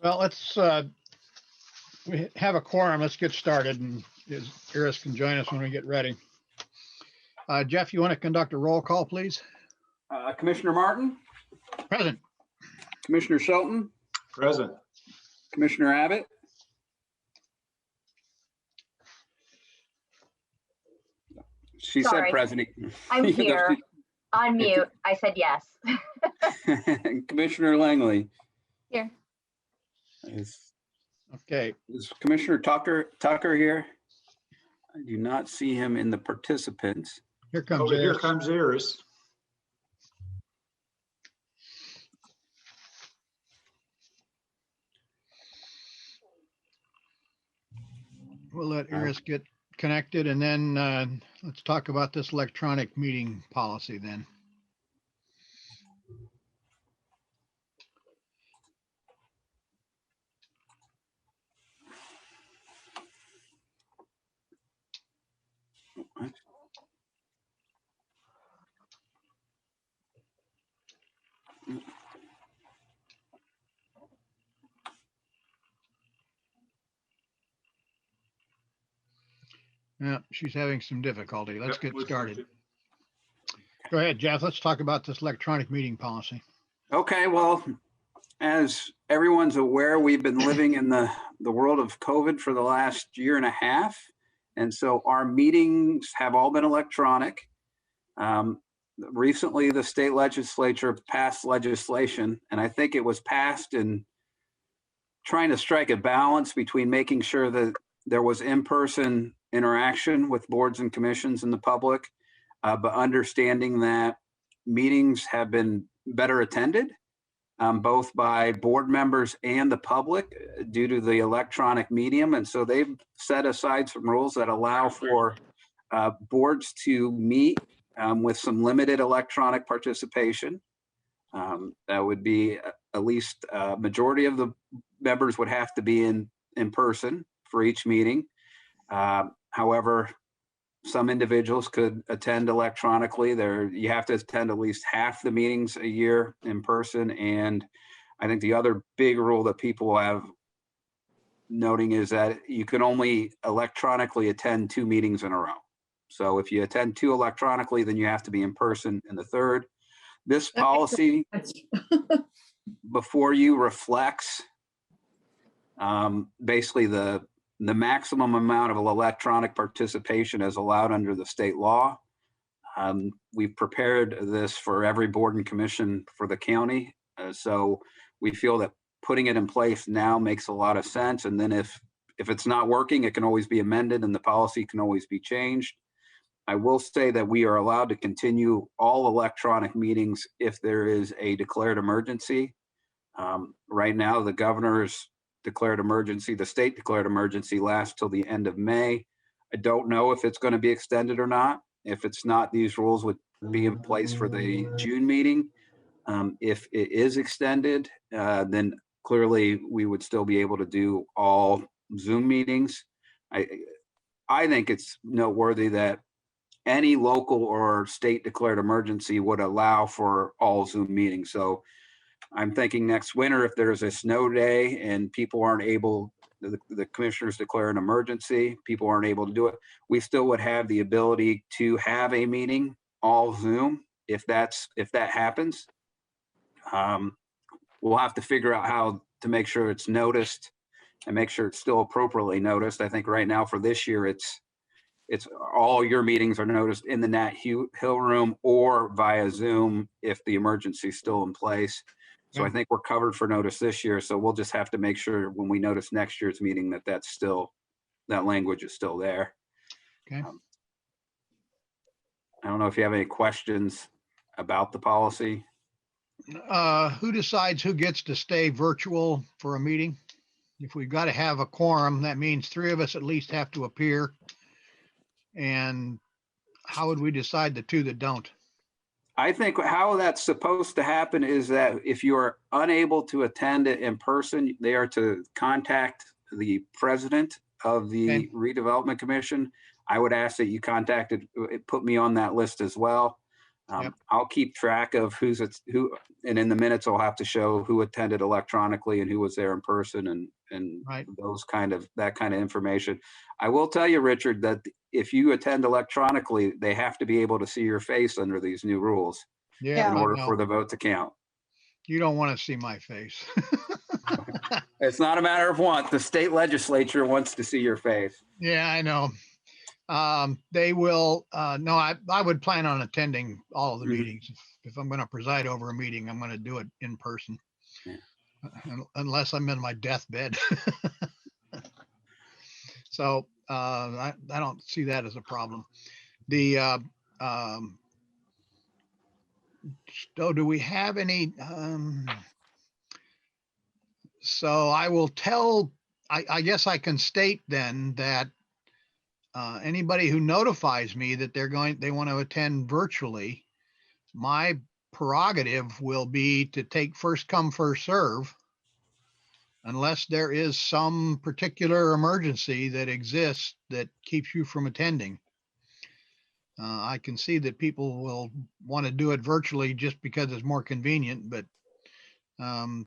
Well, we have a quorum. Let's get started, and Iris can join us when we get ready. Jeff, you want to conduct a roll call, please? Commissioner Martin, Present. Commissioner Shelton, Present. Commissioner Abbott, she said Sorry. present. I'm Even though here on mute. I said yes. Commissioner Langley. Here. Okay. Is Commissioner Tucker here? I do not see him in the participants. Here comes Oh, here Iris. comes Iris. We'll let Iris get connected, and then let's talk about this electronic meeting policy then. Yeah, she's having some difficulty. Let's get started. Go ahead, Jeff. Let's talk about this electronic meeting policy. Okay, well, as everyone's aware, we've been living in the world of COVID for the last year and a half. And so our meetings have all been electronic. Recently, the state legislature passed legislation, and I think it was passed in trying to strike a balance between making sure that there was in-person interaction with boards and commissions and the public, but understanding that meetings have been better attended, both by board members and the public due to the electronic medium. And so they've set aside some rules that allow for boards to meet with some limited electronic participation. That would be at least a majority of the members would have to be in person for each meeting. However, some individuals could attend electronically. You have to attend at least half the meetings a year in person. And I think the other big rule that people have noting is that you can only electronically attend 2 meetings in a row. So if you attend 2 electronically, then you have to be in person in the third. This policy before you reflects basically the maximum amount of electronic participation as allowed under the state law. We've prepared this for every board and commission for the county. So we feel that putting it in place now makes a lot of sense. And then if it's not working, it can always be amended and the policy can always be changed. I will say that we are allowed to continue all electronic meetings if there is a declared emergency. Right now, the governor's declared emergency, the state declared emergency lasts till the end of May. I don't know if it's going to be extended or not. If it's not, these rules would be in place for the June meeting. If it is extended, then clearly we would still be able to do all Zoom meetings. I think it's noteworthy that any local or state declared emergency would allow for all Zoom meetings. So I'm thinking next winter, if there's a snow day and people aren't able, the commissioners declare an emergency, people aren't able to do it, we still would have the ability to have a meeting all Zoom if that happens. We'll have to figure out how to make sure it's noticed and make sure it's still appropriately noticed. I think right now for this year, it's all your meetings are noticed in the Nat Hill room or via Zoom if the emergency is still in place. So I think we're covered for notice this year. So we'll just have to make sure when we notice next year's meeting that language is still there. Okay. I don't know if you have any questions about the policy. Who decides who gets to stay virtual for a meeting? If we've got to have a quorum, that means 3 of us at least have to appear. And how would we decide the 2 that don't? I think how that's supposed to happen is that if you are unable to attend it in person, they are to contact the president of the Redevelopment Commission. I would ask that you put me on that list as well. Yep. I'll keep track of who, and in the minutes I'll have to show who attended electronically and who was there in person and Right. that kind of information. I will tell you, Richard, that if you attend electronically, they have to be able to see your face under these new rules Yeah, in I order know. for the vote to count. You don't want to see my face. It's not a matter of want. The state legislature wants to see your face. Yeah, I know. They will, no, I would plan on attending all of the Mhm. meetings. If I'm going to preside over a meeting, I'm going to do it in person. Yeah. Unless I'm in my deathbed. So I don't see that as a problem. So do we have any? So I will tell, I guess I can state then that anybody who notifies me that they want to attend virtually, my prerogative will be to take first come, first serve, unless there is some particular emergency that exists that keeps you from attending. I can see that people will want to do it virtually just because it's more convenient, but I'm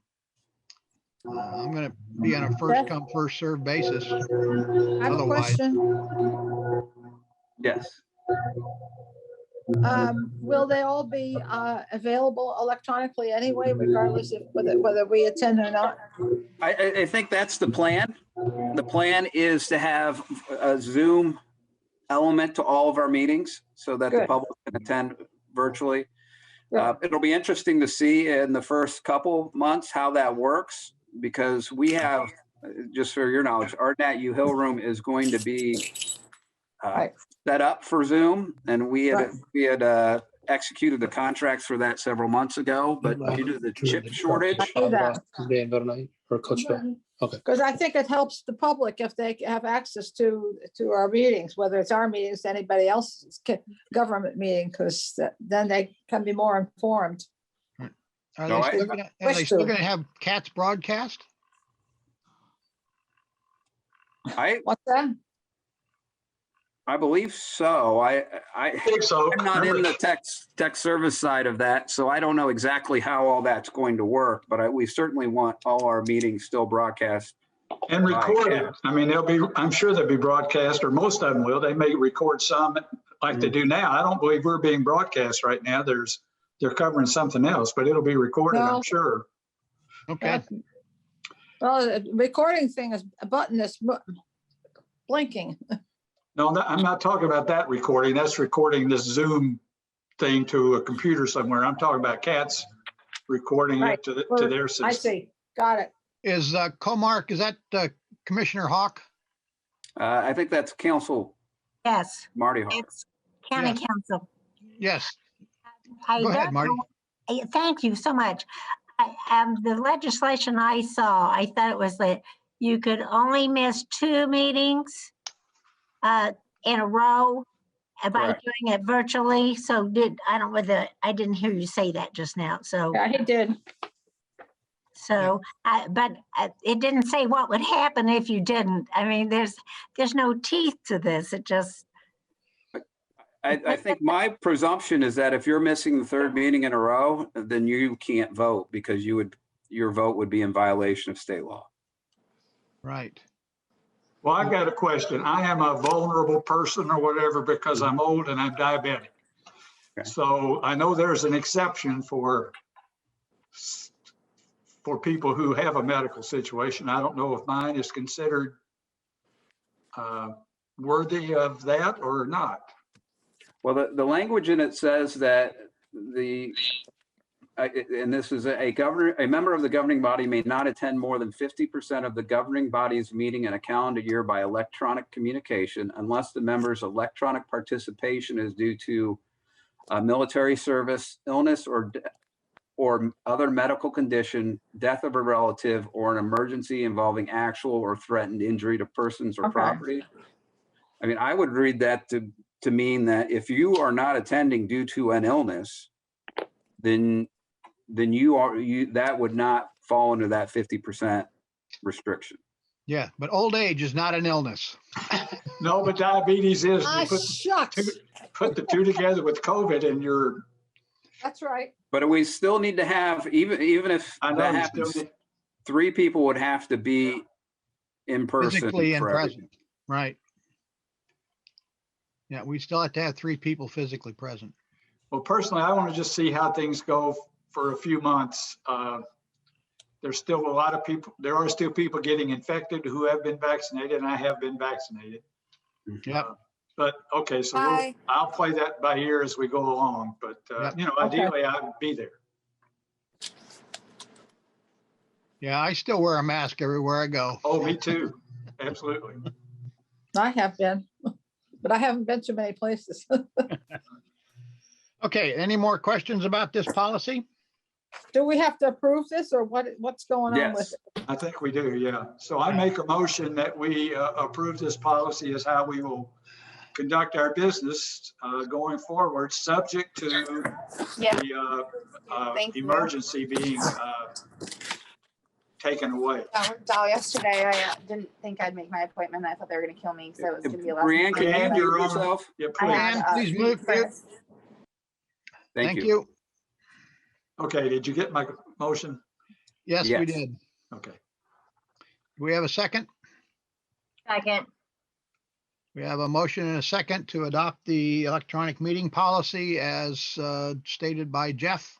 going to be on a first come, first serve basis. I have a Otherwise, question. Yes. Will they all be available electronically anyway, regardless of whether we attend or not? I think that's the plan. The plan is to have a Zoom element to all of our meetings so that the Good. public can attend virtually. Good. It'll be interesting to see in the first couple months how that works, because we have, just for your knowledge, our Nat U Hill room is going to be Right. set up for Zoom, and we Right. had executed the contracts for that several months ago, but due to the chip shortage, I knew that. Because I think it helps the public if they have access to our meetings, whether it's our meetings, anybody else's government meeting, because then they can be more informed. are No, they still going to have Cats broadcast? What's that? I believe so. I think so. I'm not in the tech service side of that, so I don't know exactly how all that's going to work, but we certainly want all our meetings still broadcast. And recorded. I mean, I'm sure they'll be broadcast, or most of them will. They may record some like they do now. I don't believe we're being broadcast right now. They're covering something else, but it'll be recorded, No. I'm sure. Okay. Well, the recording thing is a button that's blinking. No, I'm not talking about that recording. That's recording this Zoom thing to a computer somewhere. I'm talking about Cats recording Right. it to their system. I see. Got it. Is Comark, is that Commissioner Hawk? I think that's Council Yes, Marty Hart. it's county Yes. council. Yes. I Go ahead, don't Marty. know- Thank you so much. The legislation I saw, I thought it was that you could only miss 2 meetings in a row by Correct. doing it virtually. So I didn't hear you say that just now. So, Yeah, he did. but it didn't say what would happen if you didn't. I mean, there's no teeth to this. It just, I think my presumption is that if you're missing the 3rd meeting in a row, then you can't vote because your vote would be in violation of state law. Right. Well, I've got a question. I am a vulnerable person or whatever because I'm old and I'm diabetic. Okay. So I know there's an exception for people who have a medical situation. I don't know if mine is considered worthy of that or not. Well, the language in it says that and this is a member of the governing body may not attend more than 50% of the governing body's meeting in a calendar year by electronic communication unless the member's electronic participation is due to military service, illness, or other medical condition, death of a relative, or an emergency involving actual or threatened injury to persons or Okay. property. I mean, I would read that to mean that if you are not attending due to an illness, then that would not fall under that 50% restriction. Yeah, but old age is not an illness. No, but diabetes is. Ah, You shucks. put the two together with COVID and you're That's right. But we still need to have, even if I know that you happens, still, 3 people would have to be in person. Physically and for everything. present, right? Yeah, we still have to have 3 people physically present. well, personally, I want to just see how things go for a few months. There's still a lot of people, there are still people getting infected who have been vaccinated, and I have been vaccinated. Yep. But, okay, so Hi. I'll play that by ear as we go along, but, Yep. you know, Okay. ideally I'd be there. Yeah, I still wear a mask everywhere I go. Oh, me too. Absolutely. I have been, but I haven't been to many places. Okay, any more questions about this policy? Do we have to approve this or what's going on with Yes. it? I think we do, yeah. So I make a motion that we approve this policy as how we will conduct our business going forward, subject to Yeah. the Thank you. emergency being taken away. That worked out yesterday. I didn't think I'd make my appointment. I thought they were gonna kill me, so it was gonna be a last. Brianne, can you Brianne, mute you're on. yourself? Yeah, I please. had, Brianne, please mute. first. Thank you. Okay, did you get my motion? Yes, we Yes. did. Okay. Do we have a second? Second, We have a motion and a second to adopt the electronic meeting policy as stated by Jeff.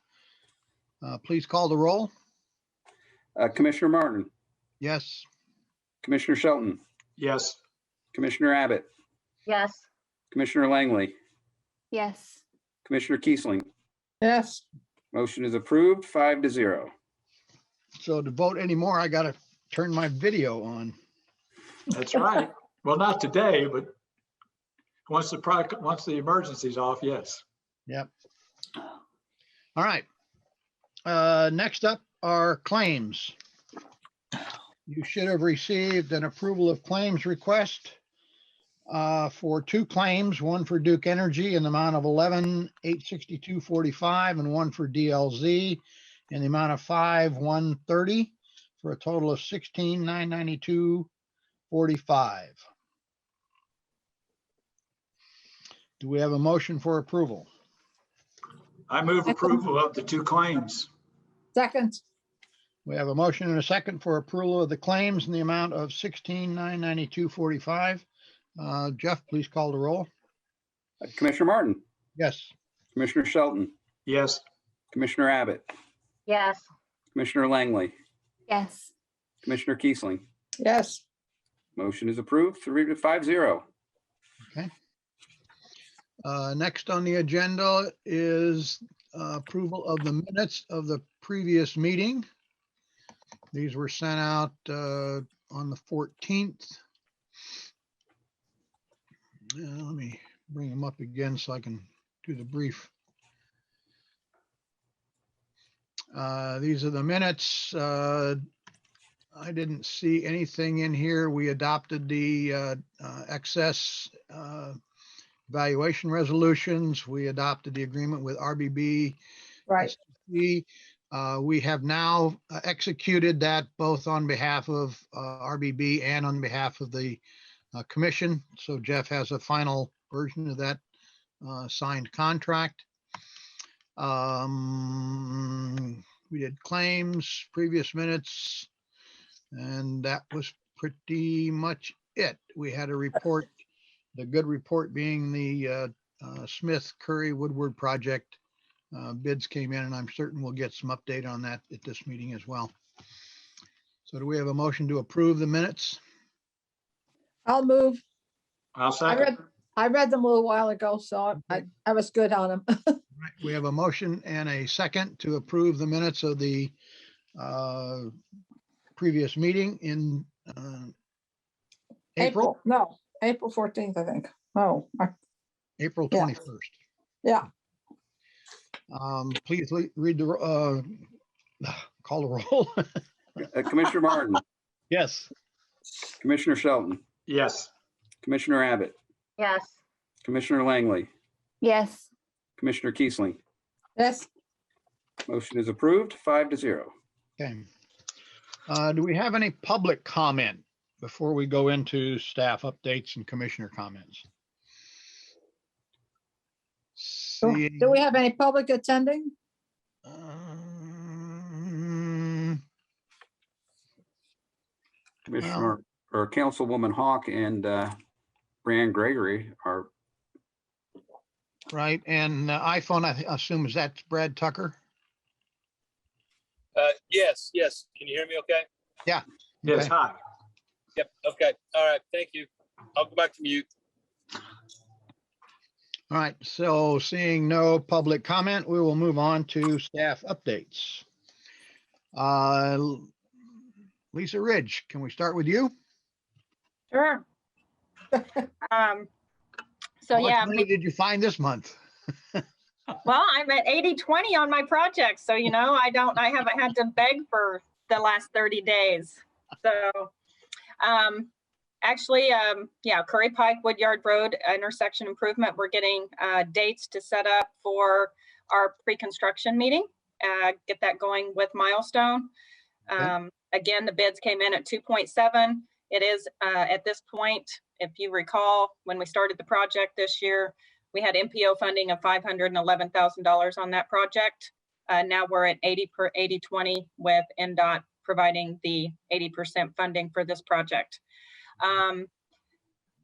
Please call the roll. Commissioner Martin, Yes. Commissioner Shelton, Yes. Commissioner Abbott, yes. Commissioner Langley, Yes. Commissioner Kiesling. Yes, Motion is approved, 5-0. So to vote anymore, I got to turn my video on. That's right. Well, not today, but once the emergency's off, yes. Yep. All right. Next up are claims. You should have received an approval of claims request for 2 claims, one for Duke Energy in the amount of $11,862.45 and one for DLZ in the amount of $5,130 for a total of $16,992.45. Do we have a motion for approval? I move approval of the 2 claims. second, We have a motion and a second for approval of the claims in the amount of $16,992.45. Jeff, please call the roll. Commissioner Martin, Yes. Commissioner Shelton, Yes. Commissioner Abbott, Yes. Commissioner Langley, Yes. Commissioner Kiesling. yes, Motion is approved, 5-0. Okay. Next on the agenda is approval of the minutes of the previous meeting. These were sent out on the 14th. Let me bring them up again so I can do the brief. These are the minutes. I didn't see anything in here. We adopted the excess valuation resolutions. We adopted the agreement with RBB. right. We have now executed that both on behalf of RBB and on behalf of the commission. So Jeff has a final version of that signed contract. We did claims, previous minutes, and that was pretty much it. We had a report, the good report being the Smith Curry Woodward project. Bids came in, and I'm certain we'll get some update on that at this meeting as well. So do we have a motion to approve the minutes? I'll move. I'll second. I read them a little while ago, so I was good on them. Right, we have a motion and a second to approve the minutes of the previous meeting in April No, April 14th, I think. Oh, April Yeah. 21st. yeah, Please read the, call the roll. Commissioner Martin, Yes. Commissioner Shelton, Yes. Commissioner Abbott, Yes. Commissioner Langley, Yes. Commissioner Kiesling. yes. Motion is approved, 5-0. Okay. Do we have any public comment before we go into staff updates and commissioner comments? Do we have any public attending? Commissioner or Councilwoman Hawk and Brianne Gregory are, Right, and iPhone, I assume is that Brad Tucker? Yes, yes. Can you hear me okay? Yes, Okay. hi. Yep. Okay. All right. Thank you. I'll go back to mute. All right, so seeing no public comment, we will move on to staff updates. Lisa Ridge, can we start with you? Sure. So How much yeah, money did you find this month? well, I'm at 80/20 on my project. So, you know, I haven't had to beg for the last 30 days. So, actually, yeah, Curry Pike, Woodyard Road intersection improvement. We're getting dates to set up for our pre-construction meeting, get that going with Milestone. Again, the bids came in at 2.7. It is at this point, if you recall, when we started the project this year, we had MPO funding of $511,000 on that project. Now we're at 80/20 with NDOT providing the 80% funding for this project.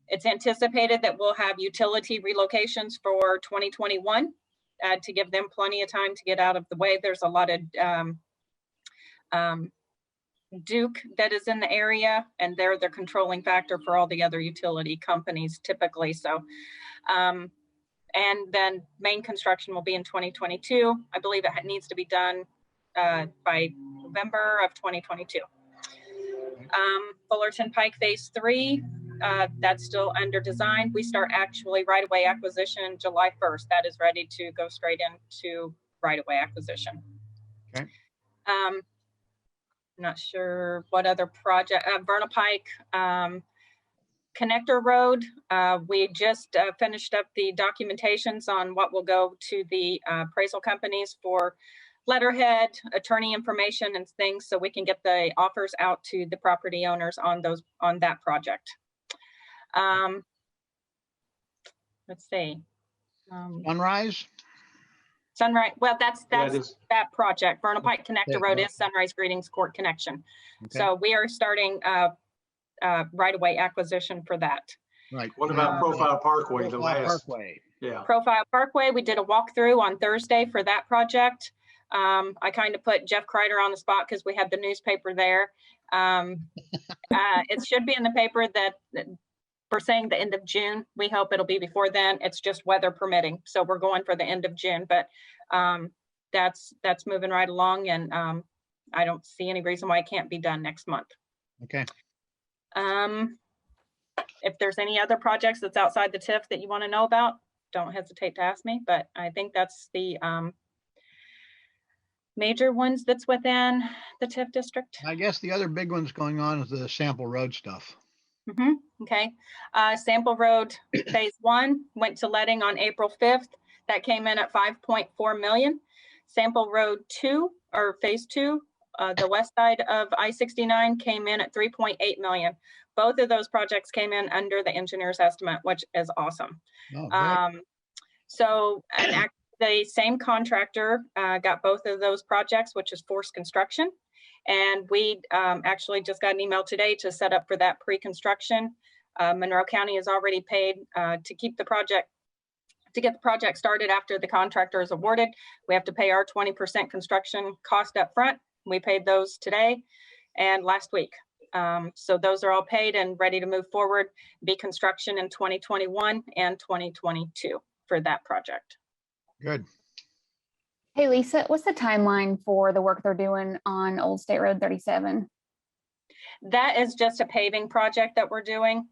It's anticipated that we'll have utility relocations for 2021 to give them plenty of time to get out of the way. There's a lot of Duke that is in the area, and they're the controlling factor for all the other utility companies typically. So, and then main construction will be in 2022. I believe it needs to be done by November of 2022. Fulton Pike Phase 3, that's still under design. We start actually right-of-way acquisition July 1st. That is ready to go straight into right-of-way acquisition. Okay. Not sure what other project, Verna Pike, Connector Road. We just finished up the documentations on what will go to the appraisal companies for letterhead, attorney information and things, so we can get the offers out to the property owners on that project. Let's see. Sunrise, well, that's that project. Verna Pike Connector Road is Sunrise Greetings Court Connection. Okay. So we are starting right-of-way acquisition for that. Right. What about Profile Parkway? Parkway. Yeah. Profile Parkway, we did a walkthrough on Thursday for that project. I kind of put Jeff Kreider on the spot because we had the newspaper there. It should be in the paper that we're saying the end of June. We hope it'll be before then. It's just weather permitting. So we're going for the end of June, but that's moving right along, and I don't see any reason why it can't be done next month. Okay. If there's any other projects that's outside the TIF that you want to know about, don't hesitate to ask me, but I think that's the major ones that's within the TIF district. I guess the other big ones going on is the Sample Road stuff. Okay. Sample Road Phase 1 went to letting on April 5th. That came in at 5.4 million. Sample Road 2 or Phase 2, the west side of I-69 came in at 3.8 million. Both of those projects came in under the engineer's estimate, which is awesome. So the same contractor got both of those projects, which is Force Construction. And we actually just got an email today to set up for that pre-construction. Monroe County has already paid to get the project started after the contractor is awarded. We have to pay our 20% construction cost up front. We paid those today and last week. So those are all paid and ready to move forward, be construction in 2021 and 2022 for that project. Good. Hey, Lisa, what's the timeline for the work they're doing on Old State Road 37? That is just a paving project that we're doing.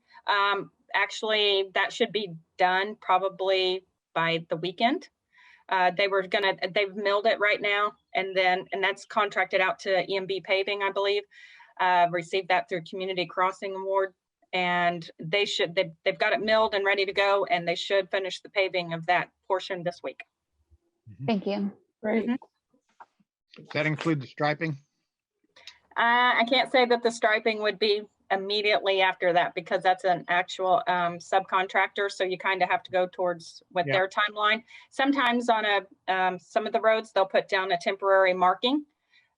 Actually, that should be done probably by the weekend. They've milled it right now, and that's contracted out to EMB Paving, I believe. Received that through Community Crossing Award, and they've got it milled and ready to go, and they should finish the paving of that portion this week. Thank you. Great. Does that include the striping? I can't say that the striping would be immediately after that because that's an actual subcontractor. So you kind of have to go towards what Yeah. their timeline. Sometimes on some of the roads, they'll put down a temporary marking.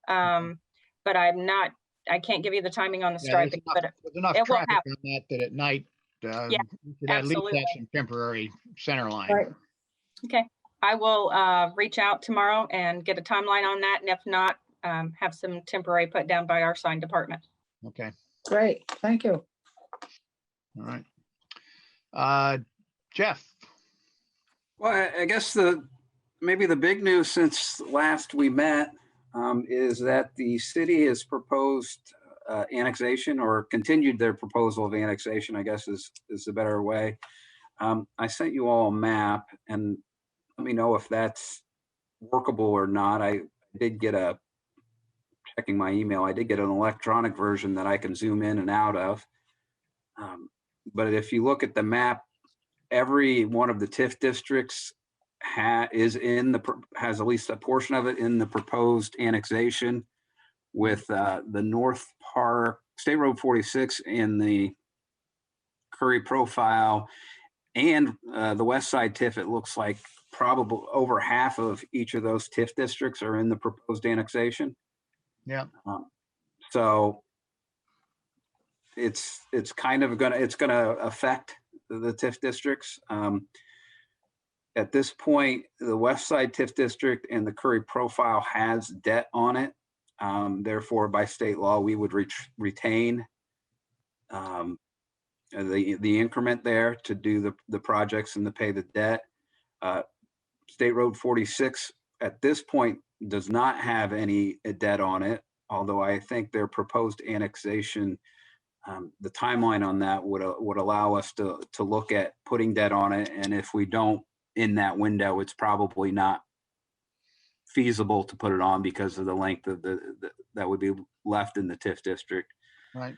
But I can't give you the timing on the Yeah, there's striping, enough, but there's enough it will traffic happen. on that at night, Yeah, you should at least absolutely. have some temporary center line. Right. Okay, I will reach out tomorrow and get a timeline on that. And if not, have some temporary put down by our sign department. Okay, Great, thank you. all right. Jeff, Well, I guess maybe the big news since last we met is that the city has proposed annexation, or continued their proposal of annexation, I guess is the better way. I sent you all a map, and let me know if that's workable or not. I did get checking my email, I did get an electronic version that I can zoom in and out of. But if you look at the map, every one of the TIF districts has at least a portion of it in the proposed annexation, with the North Park, State Road 46 in the Curry profile, and the West Side TIF. It looks like probably over half of each of those TIF districts are in the proposed annexation. yeah, So it's kind of gonna affect the TIF districts. At this point, the West Side TIF district and the Curry profile has debt on it. Therefore, by state law, we would retain the increment there to do the projects and to pay the debt. State Road 46 at this point does not have any debt on it, although I think their proposed annexation, the timeline on that would allow us to look at putting debt on it. And if we don't in that window, it's probably not feasible to put it on because of the length of that would be left in the TIF district. right.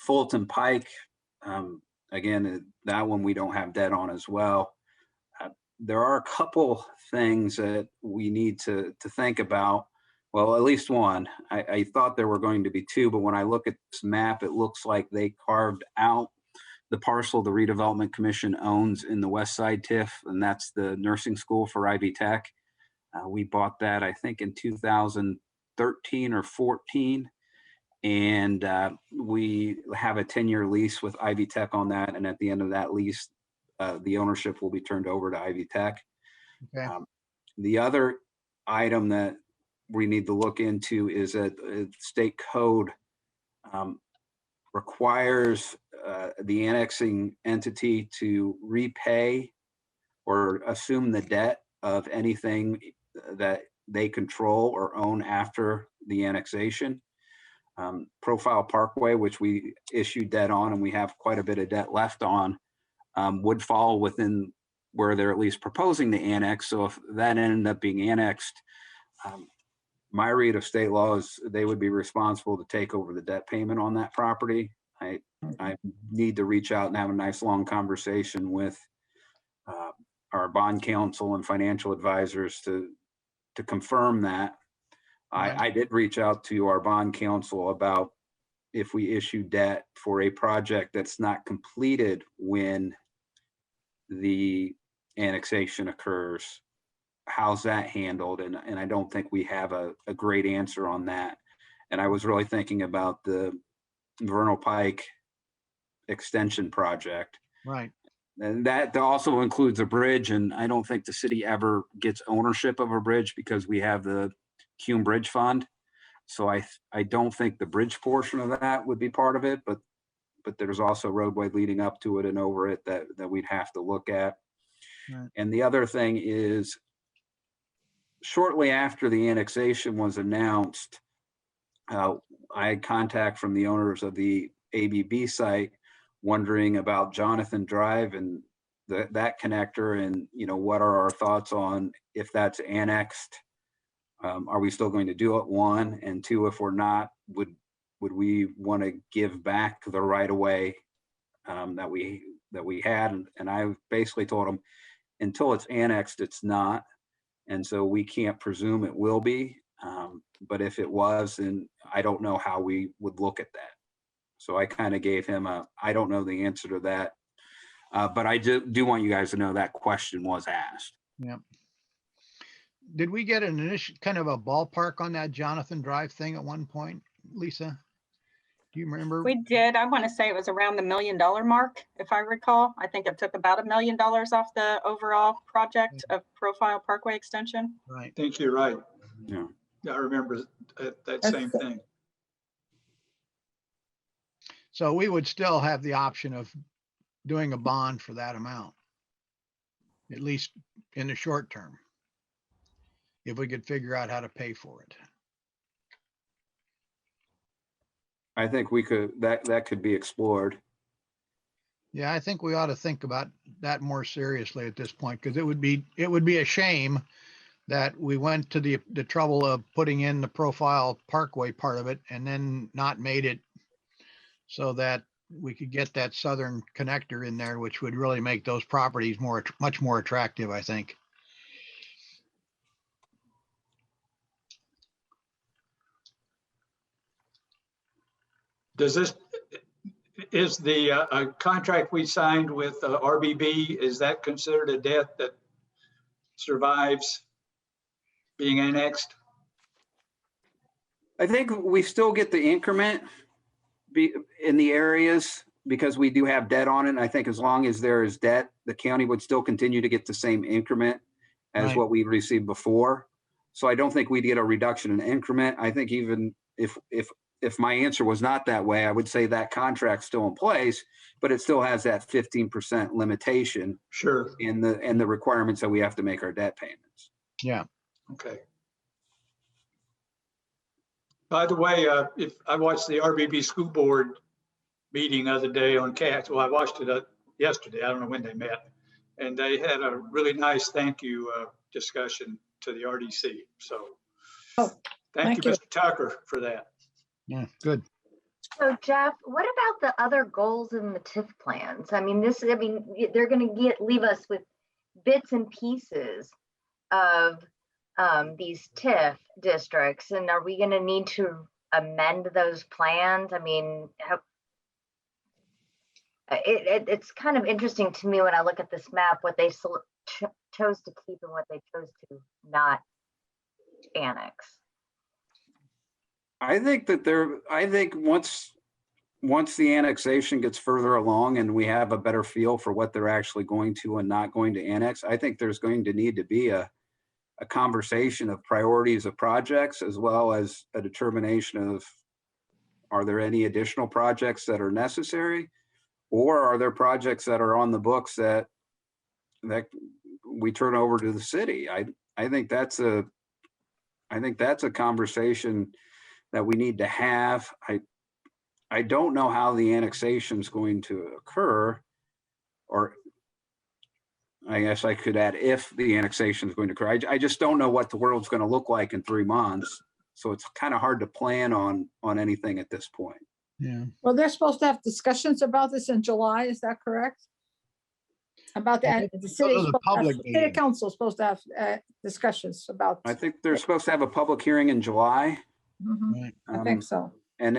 Fulton Pike, again, that one we don't have debt on as well. There are a couple things that we need to think about. Well, at least one. I thought there were going to be two, but when I look at this map, it looks like they carved out the parcel the Redevelopment Commission owns in the West Side TIF, and that's the nursing school for Ivy Tech. We bought that, I think, in 2013 or 14. And we have a 10-year lease with Ivy Tech on that. And at the end of that lease, the ownership will be turned over to Ivy Tech. Okay. The other item that we need to look into is that state code requires the annexing entity to repay or assume the debt of anything that they control or own after the annexation. Profile Parkway, which we issued debt on and we have quite a bit of debt left on, would fall within where they're at least proposing to annex. So if that ended up being annexed, my read of state law is they would be responsible to take over the debt payment on that property. I need to reach out and have a nice long conversation with our bond counsel and financial advisors to confirm that. I did reach out to our bond counsel about if we issue debt for a project that's not completed when the annexation occurs, how's that handled? And I don't think we have a great answer on that. And I was really thinking about the Vernal Pike extension project. Right. And that also includes a bridge. And I don't think the city ever gets ownership of a bridge because we have the Cume Bridge Fund. So I don't think the bridge portion of that would be part of it, but there's also roadway leading up to it and over it that we'd have to look at. Right. And the other thing is, shortly after the annexation was announced, I had contact from the owners of the ABB site wondering about Jonathan Drive and that connector, and what are our thoughts on if that's annexed? Are we still going to do it? One, and two, if we're not, would we want to give back the right of way that we had? And I basically told them until it's annexed, it's not, and so we can't presume it will be. But if it was, then I don't know how we would look at that. So I kind of gave him I don't know the answer to that. But I do want you guys to know that question was asked. Yeah. Did we get an initial kind of a ballpark on that Jonathan Drive thing at one point, Lisa? Do you remember? We did. I want to say it was around the $1 million mark, if I recall. I think it took about $1 million off the overall project of Profile Parkway Extension. Right. I think you're right. Yeah. I remember that same thing. So we would still have the option of doing a bond for that amount, at least in the short term, if we could figure out how to pay for it. I think we could, that could be explored. Yeah, I think we ought to think about that more seriously at this point, because it would be a shame that we went to the trouble of putting in the Profile Parkway part of it and then not made it so that we could get that southern connector in there, which would really make those properties much more attractive, I think. Is the contract we signed with RBB, is that considered a debt that survives being annexed? I think we still get the increment in the areas because we do have debt on it. And I think as long as there is debt, the county would still continue to get the same increment as Right. what we received before. So I don't think we'd get a reduction in increment. I think even if my answer was not that way, I would say that contract's still in place, but it still has that 15% limitation Sure. in the requirements that we have to make our debt payments. Yeah. Okay. By the way, if I watched the RBB school board meeting the other day on CATS, well, I watched it yesterday. I don't know when they met, and they had a really nice thank you discussion to the RDC. So, thank you, Mr. Tucker, for that. Yeah. Good. So Jeff, what about the other goals in the TIF plans? I mean, they're going to leave us with bits and pieces of these TIF districts, and are we going to need to amend those plans? I mean, it's kind of interesting to me when I look at this map, what they chose to keep and what they chose to not annex. I think once the annexation gets further along and we have a better feel for what they're actually going to and not going to annex, I think there's going to need to be a conversation of priorities of projects, as well as a determination of, are there any additional projects that are necessary? Or are there projects that are on the books that we turn over to the city? I think that's a conversation that we need to have. I don't know how the annexation is going to occur, or I guess I could add if the annexation is going to occur. I just don't know what the world's going to look like in 3 months. So it's kind of hard to plan on anything at this point. Yeah. Well, they're supposed to have discussions about this in July, is that correct? About that, the city council is supposed to have discussions about. I think they're supposed to have a public hearing in July. Mhm, I think so. And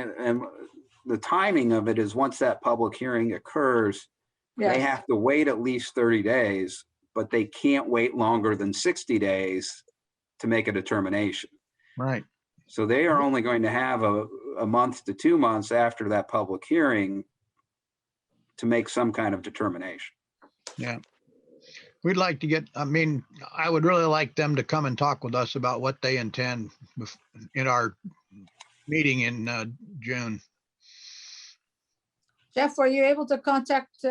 the timing of it is once that public hearing occurs, they Yes, have to wait at least 30 days, but they can't wait longer than 60 days to make a determination. Right. So they are only going to have a month to 2 months after that public hearing to make some kind of determination. Yeah. We'd like to get, I would really like them to come and talk with us about what they intend in our meeting in June. Jeff, were you able to contact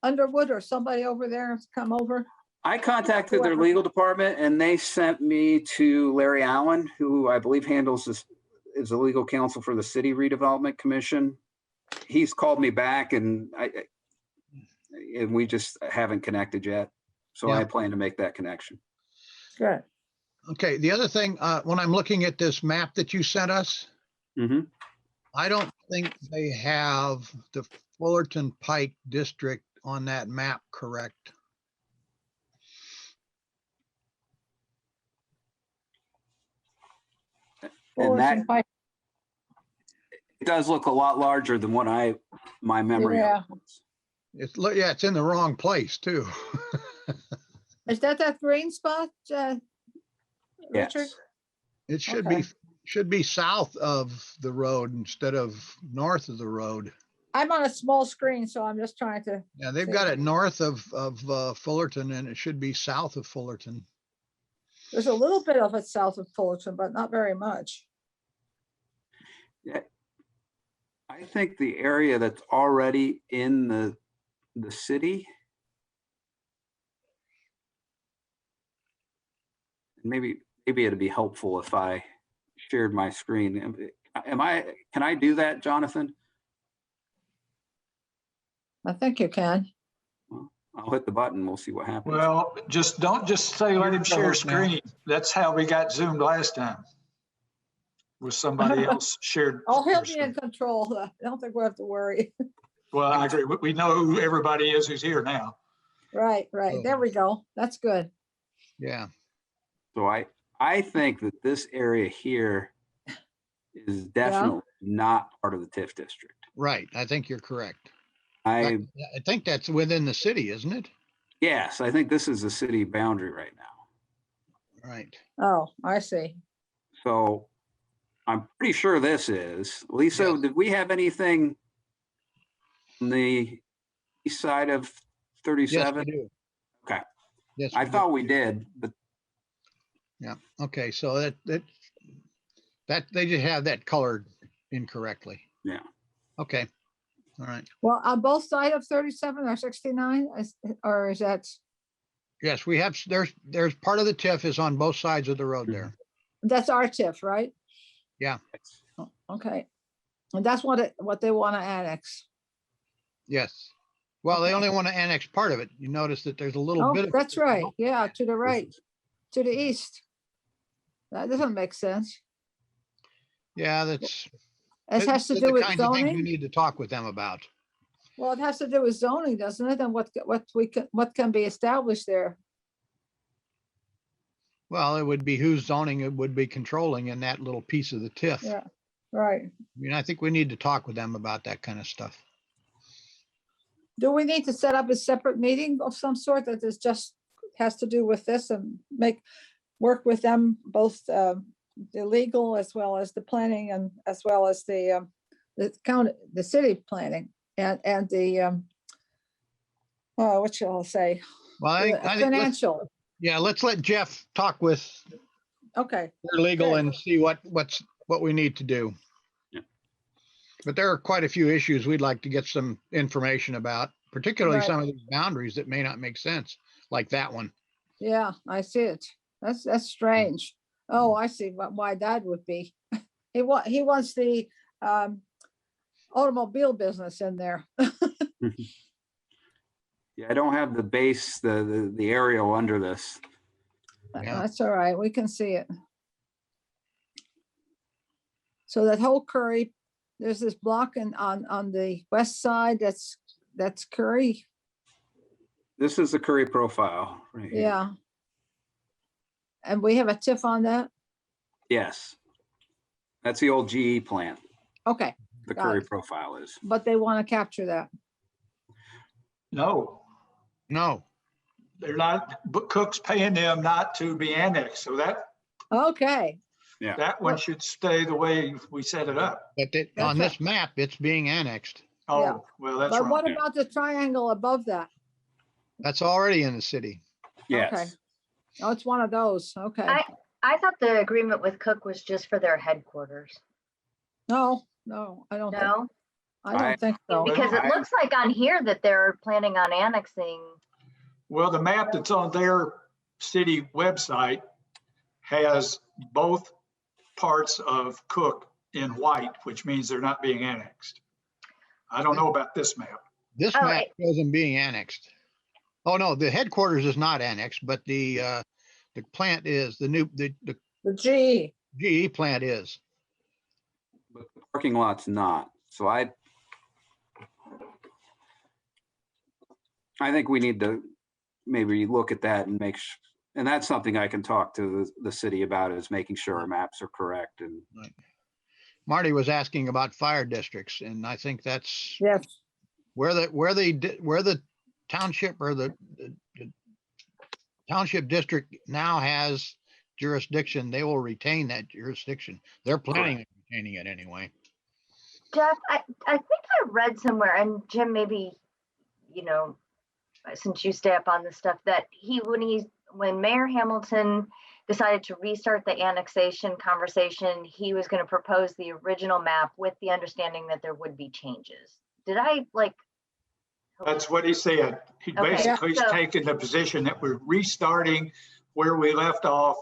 Underwood or somebody over there to come over? I contacted their legal department and they sent me to Larry Allen, who I believe handles this, is the legal counsel for the City Redevelopment Commission. He's called me back and we just haven't connected yet. So Yeah. I plan to make that connection. Good. Okay. The other thing, when I'm looking at this map that you sent us, Mhm. I don't think they have the Fulton Pike district on that map correct. And that, Fulton Pike. it does look a lot larger than what my memory Yeah. of. Yeah, it's in the wrong place too. Is that green spot, Richard? Yes. It Okay. should be south of the road instead of north of the road. I'm on a small screen, so I'm just trying to, Yeah, they've See. got it north of Fullerton, and it should be south of Fullerton. there's a little bit of it south of Fulton, but not very much. Yeah. I think the area that's already in the city. Maybe it'd be helpful if I shared my screen. Can I do that, Jonathan? I think you can. I'll hit the button. We'll see what happens. Well, don't just say let him share screen. That's how we got Zoomed last time. With somebody else shared. Oh, he'll their be screen. in control. I don't think we'll have to worry. Well, I agree. We know who everybody is who's here now. Right. There we go. That's good. Yeah, So I think that this area here is definitely not part of the TIF district. right. I think you're correct. I I think that's within the city, isn't it? Yes, I think this is the city boundary right now. Right. Oh, I see. So I'm pretty sure this is. Lisa, Yes. did we have anything on the east side of Yes, 37? we do. Okay. Yes, I do. thought we did, but Yeah. Okay. So that they just have that colored incorrectly. yeah. Okay. All right. Well, on both sides of 37 or 69, or is that, Yes, we have, there's part of the TIF is on both sides of the road there. that's our TIF, right? Yeah. Oh, okay. And that's what they want to annex. Yes. Well, they Okay. only want to annex part of it. You notice that there's a little Oh, bit of. that's right. Yeah, to the right, to the east. That doesn't make sense. Yeah, that's. It has to they're do the with kinds of things we zoning. need to talk with them about. Well, it has to do with zoning, doesn't it? And what can be established there? Well, it would be whose zoning it would be controlling in that little piece of the TIF. Yeah, right. I mean, I think we need to talk with them about that kind of stuff. Do we need to set up a separate meeting of some sort that is just, has to do with this and work with them, both the legal as well as the planning and as well as the county, the city planning and the, what shall I say? Well, I think let's- Financial. yeah, let's let Jeff talk with Okay, their legal Good. and see what we need to do. Yeah. But there are quite a few issues we'd like to get some information about, particularly Right. some of these boundaries that may not make sense, like that one. yeah, I see it. That's strange. Oh, I see why that would be. He wants the automobile business in there. Yeah, I don't have the base, the aerial under this. Yeah. That's all right, we can see it. So that whole Curry, there's this block on the west side, that's Curry, This is the Curry profile right here. yeah. And we have a TIF on that? Yes. That's the old GE plant. Okay, The Got Curry it. profile is. but they want to capture that. No, No, they're not, but Cook's paying them not to be annexed. So Okay, that one should stay the way we set it up. but That's on right. this map, it's being annexed. Yeah. Oh, well, that's but what wrong. about the triangle above that? That's already in the city. Yes. Oh, it's one of those, okay. I thought the agreement with Cook was just for their headquarters. No, I don't think so. Because it looks like on here that they're planning on annexing. Well, the map that's on their city website has both parts of Cook in white, which means they're not being annexed. I don't know about this map. This Oh, map shows them being annexed. Oh, no, the headquarters is not annexed, but the plant is, the The G, GE plant is. But the parking lot's not. So I think we need to maybe look at that and And that's something I can talk to the city about, is making sure our maps are correct. And Marty was asking about fire districts, and I think that's Yes, where the township or the township district now has jurisdiction. They will retain that jurisdiction. They're planning on retaining it anyway. Jeff, I think I read somewhere, and Jim, maybe, since you stay up on this stuff, that when Mayor Hamilton decided to restart the annexation conversation, he was going to propose the original map with the understanding that there would be changes. Did I That's what he said. He Okay, basically so- taken the position that we're restarting where we left off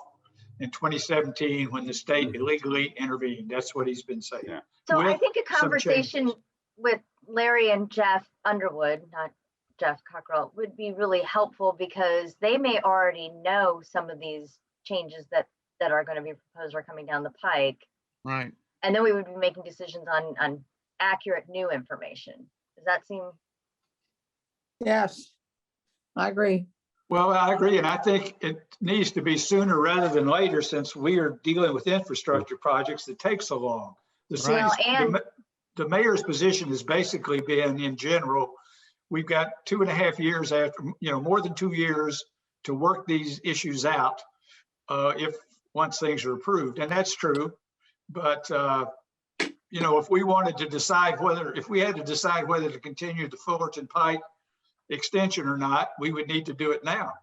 in 2017 when the state illegally intervened. That's what he's been saying. Yeah. So I With think a some conversation changes. with Larry and Jeff Underwood, not Jeff Cockrell, would be really helpful, because they may already know some of these changes that are going to be proposed or coming down the pike. Right. And then we would be making decisions on accurate new information. Does that seem? yes, I agree. Well, I agree, and I think it needs to be sooner rather than later, since we are dealing with infrastructure projects that take so long. Right. The mayor's position has basically been, in general, we've got 2.5 years after, more than 2 years to work these issues out once things are approved, and that's true. But if we wanted to decide if we had to decide whether to continue the Fulton Pike extension or not, we would need to do it now.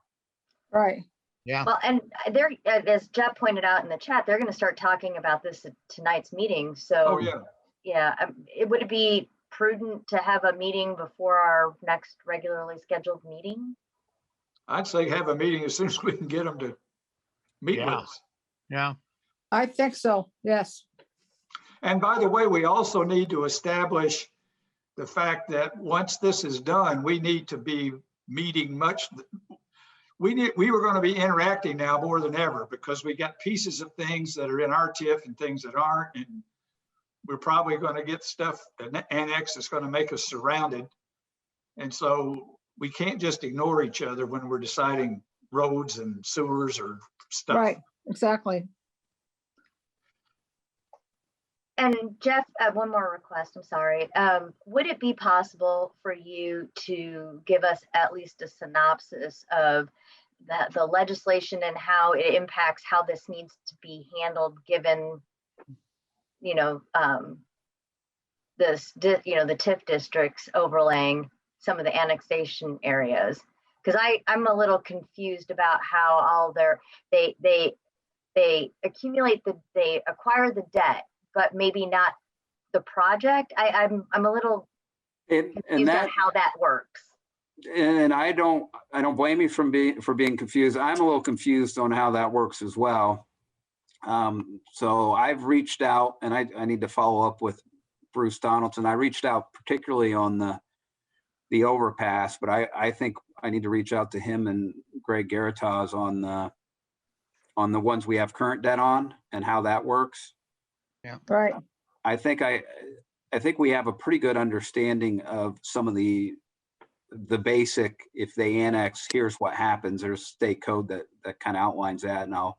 Right. Yeah. Well, and they're, as Jeff pointed out in the chat, they're going to start talking about this at tonight's meeting. So, Oh, yeah. yeah, would it be prudent to have a meeting before our next regularly scheduled meeting? I'd say have a meeting as soon as we can get them to meet with Yeah. us. Yeah. I think so. Yes. And by the way, we also need to establish the fact that once this is done, we need to be meeting we were going to be interacting now more than ever, because we got pieces of things that are in our TIF and things that aren't. And we're probably going to get stuff, an annex that's going to make us surrounded. And so we can't just ignore each other when we're deciding roads and sewers or stuff. Right. Exactly. And Jeff, one more request, I'm sorry. Would it be possible for you to give us at least a synopsis of the legislation and how it impacts how this needs to be handled, given, the TIF districts overlaying some of the annexation areas? Because I'm a little confused about how all they acquire the debt, but maybe not the project. I'm a little confused on how that works. And I don't blame you for being confused. I'm a little confused on how that works as well. So I've reached out, and I need to follow up with Bruce Donaldson. I reached out particularly on the overpass, but I think I need to reach out to him and Greg Garatas on the ones we have current debt on and how that works. Yeah. Right. I think we have a pretty good understanding of some of the basic, if they annex, here's what happens. There's state code that kind of outlines that, and I'll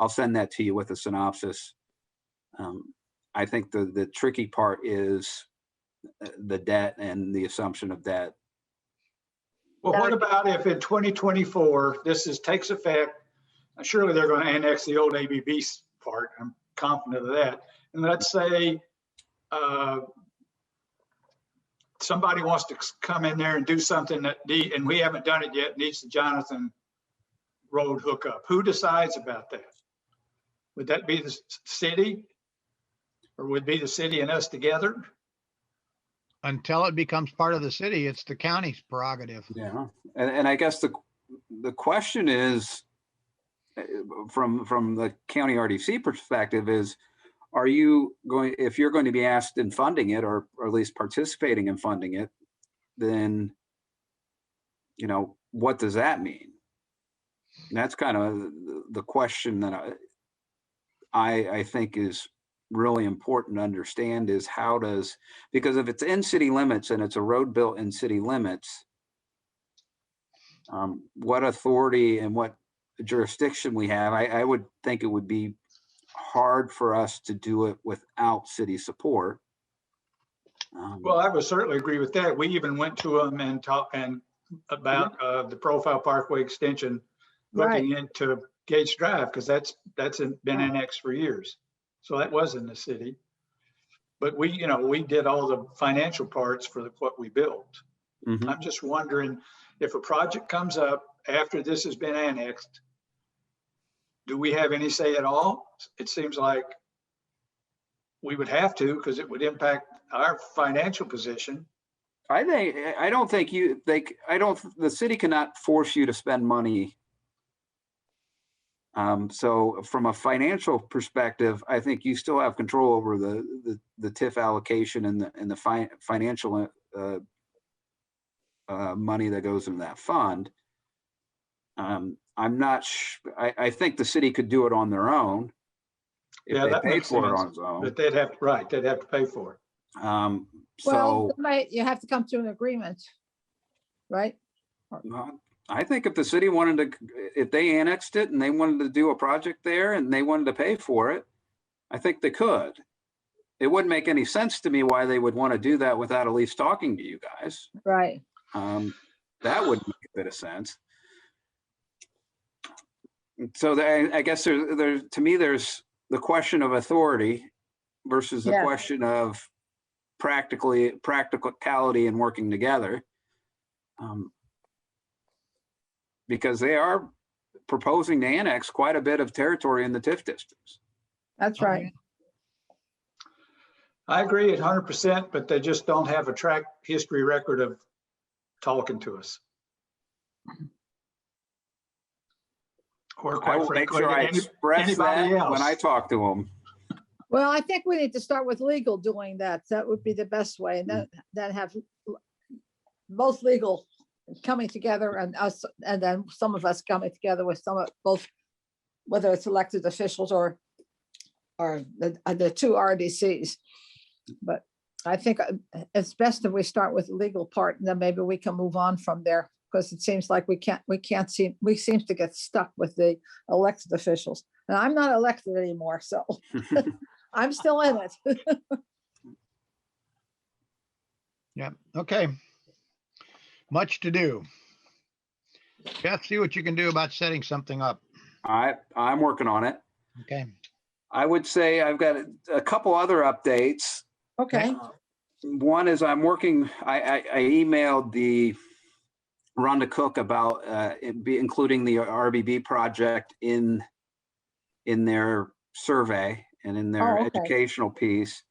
send that to you with a synopsis. I think the tricky part is the debt and the assumption of debt. Well, what about if in 2024, takes effect? Surely they're going to annex the old ABB part. I'm confident of that. And let's say somebody wants to come in there and do something and we haven't done it yet, needs the Jonathan Road hookup. Who decides about that? Would that be the city? Or would it be the city and us together? Until it becomes part of the city, it's the county's prerogative. Yeah, and I guess the question is, from the county RDC perspective, is if you're going to be asked in funding it, or at least participating in funding it, then what does that mean? And that's kind of the question that I think is really important to understand, is because if it's in city limits and it's a road built in city limits, what authority and what jurisdiction we have, I would think it would be hard for us to do it without city support. Well, I would certainly agree with that. We even went to them and talked about the Profile Parkway extension, looking into Gates Drive, because that's been annexed for years. So that was in the city. But we did all the financial parts for what we built. Mhm. I'm just wondering if a project comes up after this has been annexed, do we have any say at all? It seems like we would have to, because it would impact our financial position. The city cannot force you to spend money. So from a financial perspective, I think you still have control over the TIF allocation and the financial money that goes into that fund. I'm not. I think the city could do it on their own if Yeah, they that paid makes for it sense. on its own. But they'd have to pay for it. Well, you have to come to an agreement, right? I think if the city if they annexed it and they wanted to do a project there and they wanted to pay for it, I think they could. It wouldn't make any sense to me why they would want to do that without at least talking to you guys. Right. That would make a bit of sense. So I guess to me, there's the question of authority versus the question of practicality and working together. Because they are proposing to annex quite a bit of territory in the TIF districts. That's right. I agree 100%, but they just don't have a track history record of talking to us. Or I quite will make frankly, sure I express that anybody else. when I talk to them. Well, I think we need to start with legal doing that. That would be the best way. And then have both legal coming together and us, and then some of us coming together with both, whether it's elected officials or the two RDCs. But I think it's best if we start with the legal part, and then maybe we can move on from there, because it seems like we seem to get stuck with the elected officials. And I'm not elected anymore, so I'm still in it. Yeah, okay. Much to do. Jeff, see what you can do about setting something up. I'm working on it. Okay. I would say I've got a couple other updates. Okay. One is I emailed the Rhonda Cook about including the RBB project in their survey and in their educational piece.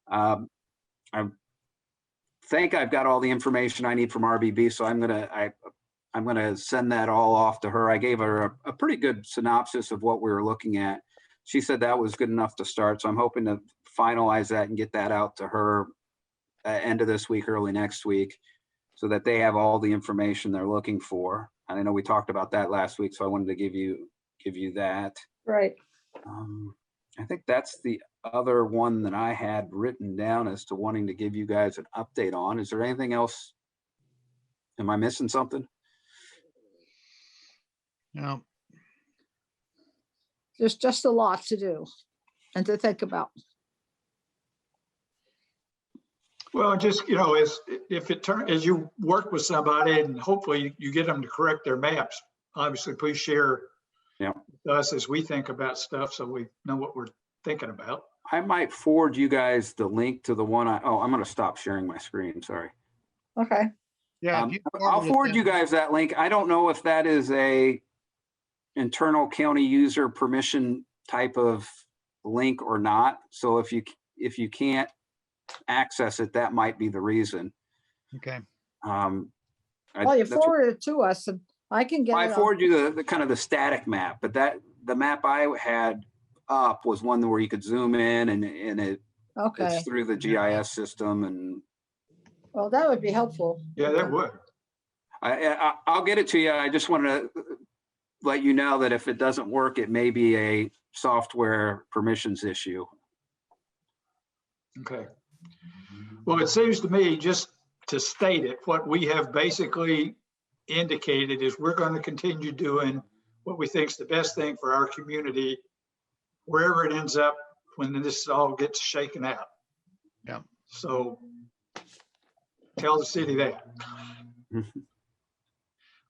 I think I've got all the information I need from RBB, so I'm gonna send that all off to her. I gave her a pretty good synopsis of what we were looking at. She said that was good enough to start, so I'm hoping to finalize that and get that out to her end of this week, early next week, so that they have all the information they're looking for. And I know we talked about that last week, so I wanted to give you that. Right. I think that's the other one that I had written down as to wanting to give you guys an update on. Is there anything else? Am I missing something? No. There's just a lot to do and to think about. Well, just, as you work with somebody and hopefully you get them to correct their maps, obviously please share with us as we think about stuff, so we know what we're thinking about. I might forward you guys the link to the one I'm going to stop sharing my screen. Sorry. Okay. Yeah. I'll forward you guys that link. I don't know if that is a internal county user permission type of link or not. So if you can't access it, that might be the reason. Okay. Well, you forward it to us and I can get it. I forward you the kind of the static map, but the map I had up was one where you could zoom in and it's through the GIS system. And well, that would be helpful. Yeah, that would. I'll get it to you. I just want to let you know that if it doesn't work, it may be a software permissions issue. Okay. Well, it seems to me, just to state it, what we have basically indicated is we're going to continue doing what we think is the best thing for our community, wherever it ends up when this all gets shaken out. Yeah. So tell the city that.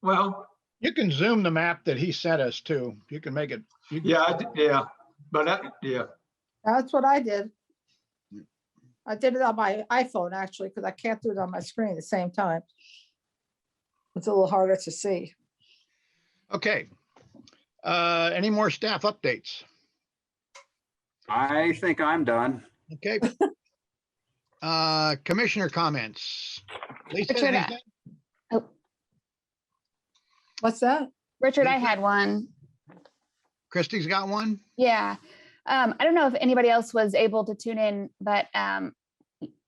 Well, You can zoom the map that he sent us too. You can make it. You can- yeah, but yeah. That's what I did. I did it on my iPhone actually, because I can't do it on my screen at the same time. It's a little harder to see. Okay. Any more staff updates? I think I'm done. Okay. Commissioner comments. Lisa, Richard, anything? Oh, What's that? Richard, I Lisa? had one. Christie's got one? Yeah. I don't know if anybody else was able to tune in, but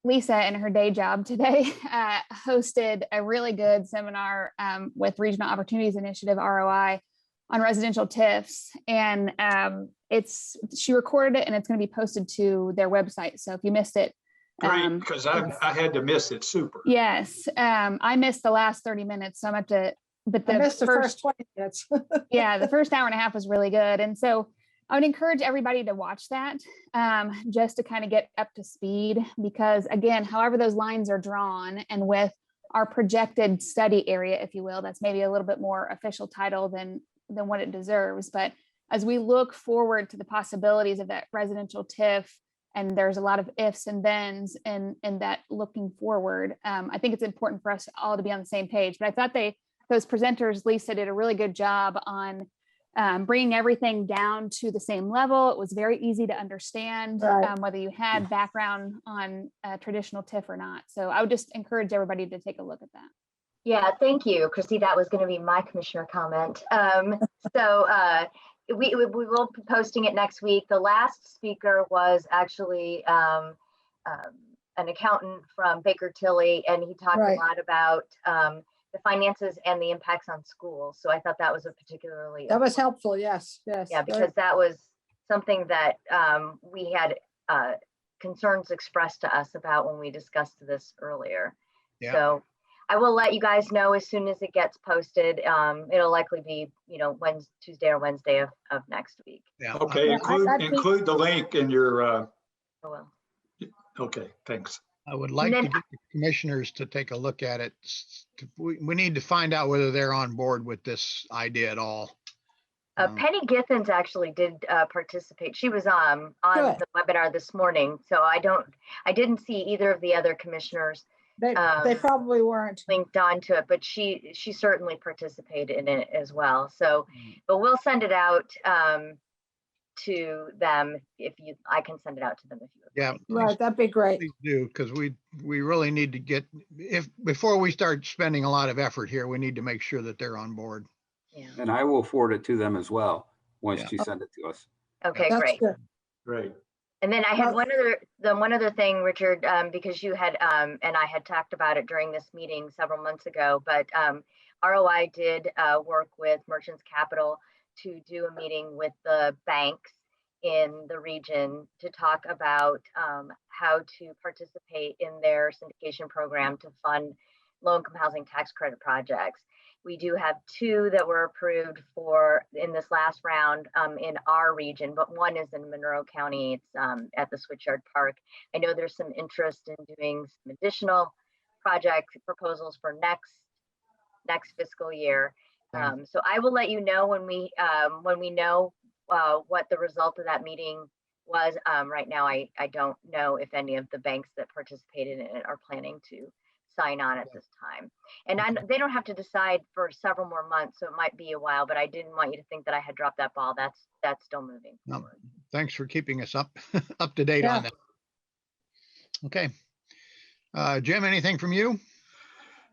Lisa in her day job today hosted a really good seminar with Regional Opportunities Initiative, ROI, on residential TIFs. And she recorded it and it's going to be posted to their website. So if you missed it. Great, because I had to miss it. Super. Yes. I missed the last 30 minutes. So I'm up to, but I the missed the first 20 minutes. yeah, the first hour and a half was really good. And so I would encourage everybody to watch that just to kind of get up to speed, because again, however those lines are drawn and with our projected study area, if you will, that's maybe a little bit more official title than what it deserves. But as we look forward to the possibilities of that residential TIF, and there's a lot of ifs and thens in that looking forward, I think it's important for us all to be on the same page. But I thought those presenters, Lisa, did a really good job on bringing everything down to the same level. It was very easy to understand, Right. whether you had background on traditional TIF or not. So I would just encourage everybody to take a look at that. Yeah, thank you, Chrissy. That was going to be my commissioner comment. We will be posting it next week. The last speaker was actually an accountant from Baker Tilly, and he talked Right. a lot about the finances and the impacts on schools. So I thought that was a particularly That was helpful. Yes, yes. yeah, very- because that was something that we had concerns expressed to us about when we discussed this earlier. Yeah. So I will let you guys know as soon as it gets posted. It'll likely be, Tuesday or Wednesday of next week. Yeah. Okay, Yeah, I think- include the link in your, Oh, well. okay, thanks. I would like then- to get the commissioners to take a look at it. We need to find out whether they're on board with this idea at all. Penny Githens actually did participate. She was on Good. the webinar this morning. So I didn't see either of the other commissioners They probably weren't. linked onto it, but she certainly participated in it as well. So, but we'll send it out to them I can send it out to them if you would. Yeah. Right, that'd be great. Please do, because we really need to get, before we start spending a lot of effort here, we need to make sure that they're on board. Yeah. And I will forward it to them as well, once Yeah. you send it to us. Okay, That's great. good. Great. And then I had Well- one other thing, Richard, because you had, and I had talked about it during this meeting several months ago, but ROI did work with Merchants Capital to do a meeting with the banks in the region to talk about how to participate in their syndication program to fund low-income housing tax credit projects. We do have 2 that were approved in this last round in our region, but one is in Monroe County. It's at the Switchyard Park. I know there's some interest in doing some additional project proposals for next fiscal year. So I will let you know when we know what the result of that meeting was. Right now, I don't know if any of the banks that participated in it are planning to sign on at this time. And they don't have to decide for several more months, so it might be a while, but I didn't want you to think that I had dropped that ball. That's still moving No. forward. Thanks for keeping us up to date Yeah. on that. Okay. Jim, anything from you?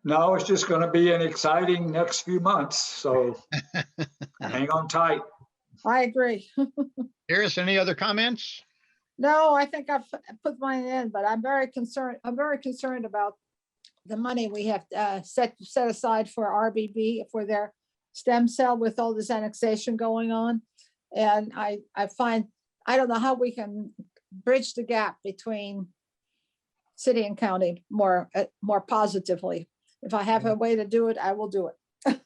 No, it's just going to be an exciting next few months. So hang on tight. I agree. Iris, any other comments? No, I think I've put mine in, but I'm very concerned about the money we have set aside for RBB for their stem cell with all this annexation going on. And I don't know how we can bridge the gap between city and county more positively. If I have a way to do it, I will do it.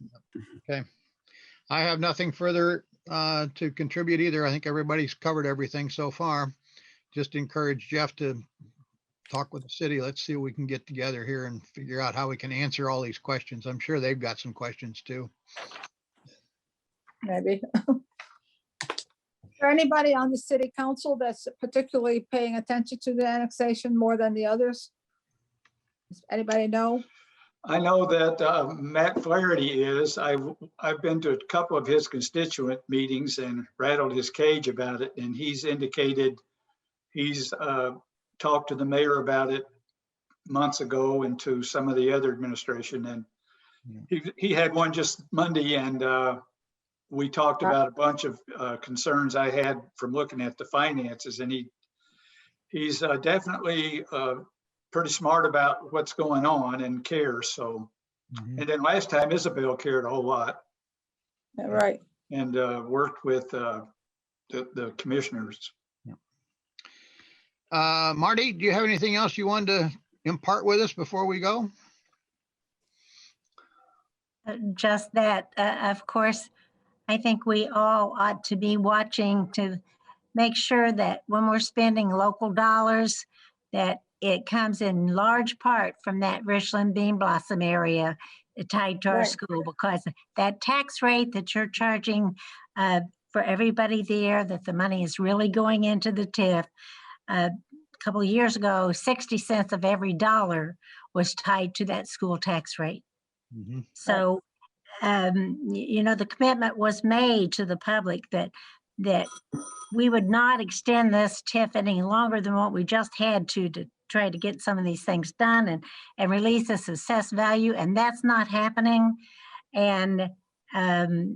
I have nothing further to contribute either. I think everybody's covered everything so far. Just encourage Jeff to talk with the city. Let's see what we can get together here and figure out how we can answer all these questions. I'm sure they've got some questions too. Maybe. Is there anybody on the city council that's particularly paying attention to the annexation more than the others? Does anybody know? I know that Matt Flaherty is. I've been to a couple of his constituent meetings and rattled his cage about it, and he's indicated he's talked to the mayor about it months ago and to some of the other administration. And he had one just Monday, and we talked about a bunch of concerns I had from looking at the finances, and he's definitely pretty smart about what's going on and cares. So, and then last time Isabel cared a whole lot. Yeah, right. And worked with the commissioners. Marty, do you have anything else you wanted to impart with us before we go? Just that, of course, I think we all ought to be watching to make sure that when we're spending local dollars, that it comes in large part from that Richland Bean Blossom area tied to our Right. school, because that tax rate that you're charging for everybody there, that the money is really going into the TIF. A couple of years ago, 60 cents of every dollar was tied to that school tax rate. So, you know, the commitment was made to the public that we would not extend this TIF any longer than what we just had to try to get some of these things done and release this assessed value, and that's not happening. And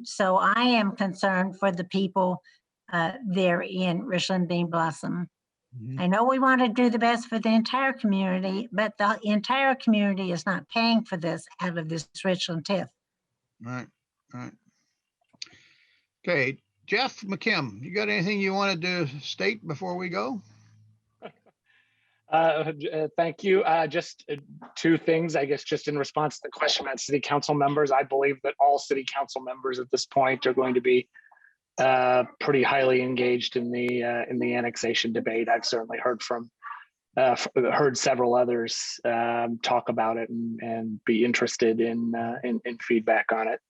so I am concerned for the people there in Richland Bean Blossom. I know we want to do the best for the entire community, but the entire community is not paying for this out of this Richland TIF. Right. Okay, Jeff McKim, you got anything you wanted to state before we go? Thank you. Just two things, I guess, just in response to the question about city council members. I believe that all city council members at this point are going to be pretty highly engaged in the annexation debate. I've certainly heard several others talk about it and be interested in feedback on it.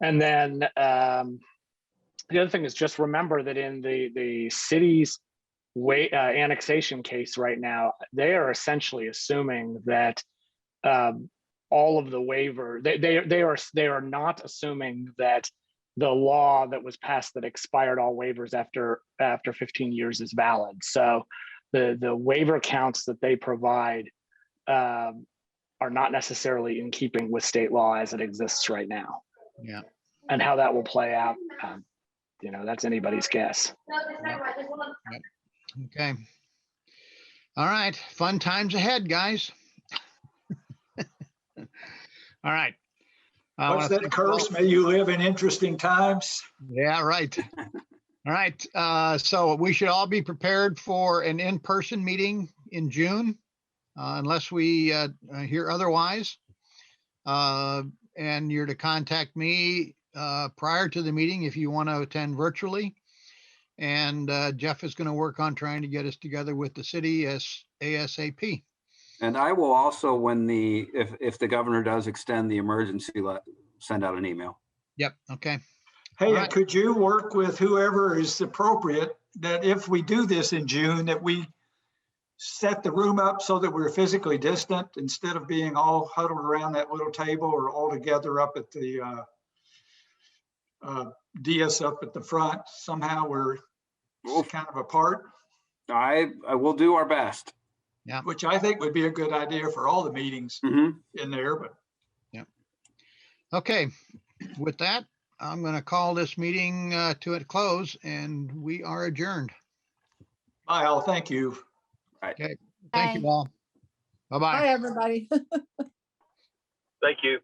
And then the other thing is just remember that in the city's annexation case right now, they are essentially assuming that all of the waiver, they are not assuming that the law that was passed that expired all waivers after 15 years is valid. So the waiver counts that they provide are not necessarily in keeping with state law as it exists right now. Yeah. And how that will play out, you know, that's anybody's guess. Okay. All right. Fun times ahead, guys. All right. What's that curse? May you live in interesting times. Yeah, right. All right. So we should all be prepared for an in-person meeting in June, unless we hear otherwise. And you're to contact me prior to the meeting if you want to attend virtually. And Jeff is going to work on trying to get us together with the city ASAP. And I will also, if the governor does extend the emergency, send out an email. Yep. Okay. Hey, right. Could you work with whoever is appropriate that if we do this in June, that we set the room up so that we're physically distant instead of being all huddled around that little table or all together up at the DS up at the front? Somehow we're kind of apart. I will do our best. Yeah. Which I think would be a good idea for all the meetings in there. But yeah. Okay. With that, I'm going to call this meeting to a close, and we are adjourned. Bye, all. Thank you. Okay. Thank you all. Bye-bye. Bye, everybody. Thank you.